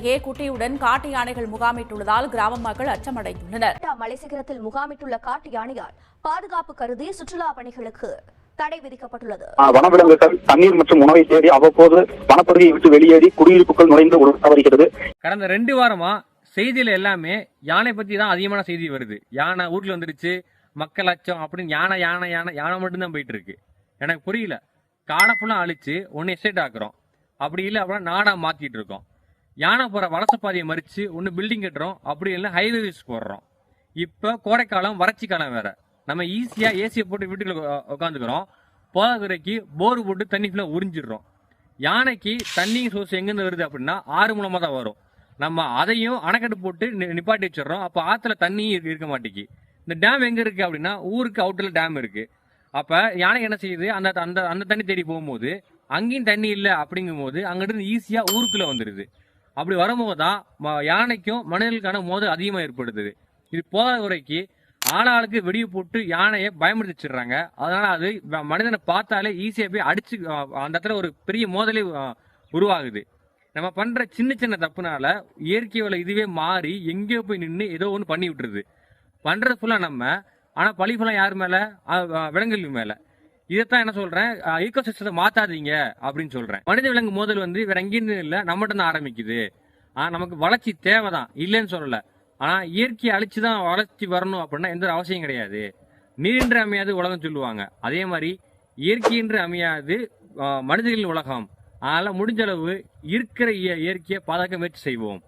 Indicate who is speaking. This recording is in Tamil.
Speaker 1: குட்டியுடன் காட்டு யானைகள் முகாமிட்டுள்ளதால் கிராம மக்கள் அச்சமடைந்துள்ளனர்.
Speaker 2: மலைசிகரத்தில் முகாமிட்டுள்ள காட்டு யானையால் பாதுகாப்பு கருதி சுற்றுலா பணிகளுக்கு தடை விதிக்கப்பட்டுள்ளது.
Speaker 3: வனவிலங்குகள் தண்ணீர் மற்றும் உணவை தேடி அவ்வப்போது வனப்பகுதியை விட்டு வெளியேறி குடியிருப்புகள் நுழைந்து வருகிறது.
Speaker 4: கடந்த 2 வாரமா செய்தியில எல்லாமே யானை பத்தி தான் அதிகமான செய்தி வருது. யானை ஊர்ல வந்துருச்சு, மக்கள் அச்சம் அப்படின்னு யானை யானை யானை யானை மட்டும்தான் போயிட்டு இருக்கு. எனக்கு புரியல. காடை ஃபுல்லா அழிச்சு ஒன்னு எஸ்டேட் ஆக்குறோம், அப்படி இல்லை அப்படின்னா நாடா மாத்திட்டு இருக்கோம். யானை போற வலச பாதையை மறிச்சு ஒன்னு பில்டிங் கட்டுறோம், அப்படி இல்லை ஹைவேஸ் போடுறோம். இப்ப கோடைக்காலம், வறட்சி காலம் வேற. நம்ம ஈஸியா ஏசியை போட்டு வீட்டுக்குள்ள உட்காந்துக்கிறோம். போதாதுறைக்கு போர் போட்டு தண்ணி ஃபுல்லா உறிஞ்சிடுறோம். யானைக்கு தண்ணி சோர்ஸ் எங்கிருந்து வருது அப்படின்னா ஆறு மூலமா தான் வரும். நம்ம அதையும் அணைக்கட்டு போட்டு நிப்பாட்டி வச்சிடறோம். அப்ப ஆத்துல தண்ணியும் இருக்க மாட்டேங்கி. இந்த டேம் எங்க இருக்கு அப்படின்னா ஊருக்கு அவுட்டர்ல டேம் இருக்கு. அப்ப யானை என்ன செய்யுது, அந்த அந்த அந்த தண்ணி தேடி போகும்போது அங்கேயும் தண்ணி இல்லை அப்படிங்கும் போது அங்கிட்டு ஈஸியா ஊருக்குள்ள வந்துடுது. அப்படி வரும்போது தான் யானைக்கும் மனிதர்களுக்கான மோதல் அதிகமாக ஏற்படுது. இது போதாத வரைக்கு ஆளாளுக்கு வெடியை போட்டு யானையை பயமுறுத்தி வச்சிடுறாங்க. அதனால அது மனிதனை பார்த்தாலே ஈஸியா போய் அடிச்சு அந்த இடத்துல ஒரு பெரிய மோதலே உருவாகுது. நம்ம பண்ற சின்ன சின்ன தப்புனால இயற்கையோட இதுவே மாறி எங்கேயோ போய் நின்று ஏதோ ஒன்று பண்ணி விட்டுருது. பண்றது ஃபுல்லா நம்ம, ஆனா பழி ஃபுல்லா யார் மேல? விலங்குகள் மேல. இதைத்தான் என்ன சொல்றேன், ஈகோ சிஸ்டத்தை மாத்தாதீங்க அப்படின்னு சொல்றேன். மனித விலங்கு மோதல் வேற எங்கேயும் இல்லை, நம்மகிட்ட தான் ஆரம்பிக்குது. நமக்கு வளர்ச்சி தேவைதான், இல்லைன்னு சொல்லல. ஆனா இயற்கையை அழிச்சுதான் வளர்ச்சி வரணும் அப்படின்னா எந்த அவசியம் கிடையாது. நீரின்று அமையாது உலகம் சொல்லுவாங்க. அதே மாதிரி இயற்கையின்றி அமையாது மனிதர்களின் உலகம். அதனால முடிஞ்ச அளவு இருக்கிற இயற்கையை பாதுகாக்க முயற்சி செய்வோம்.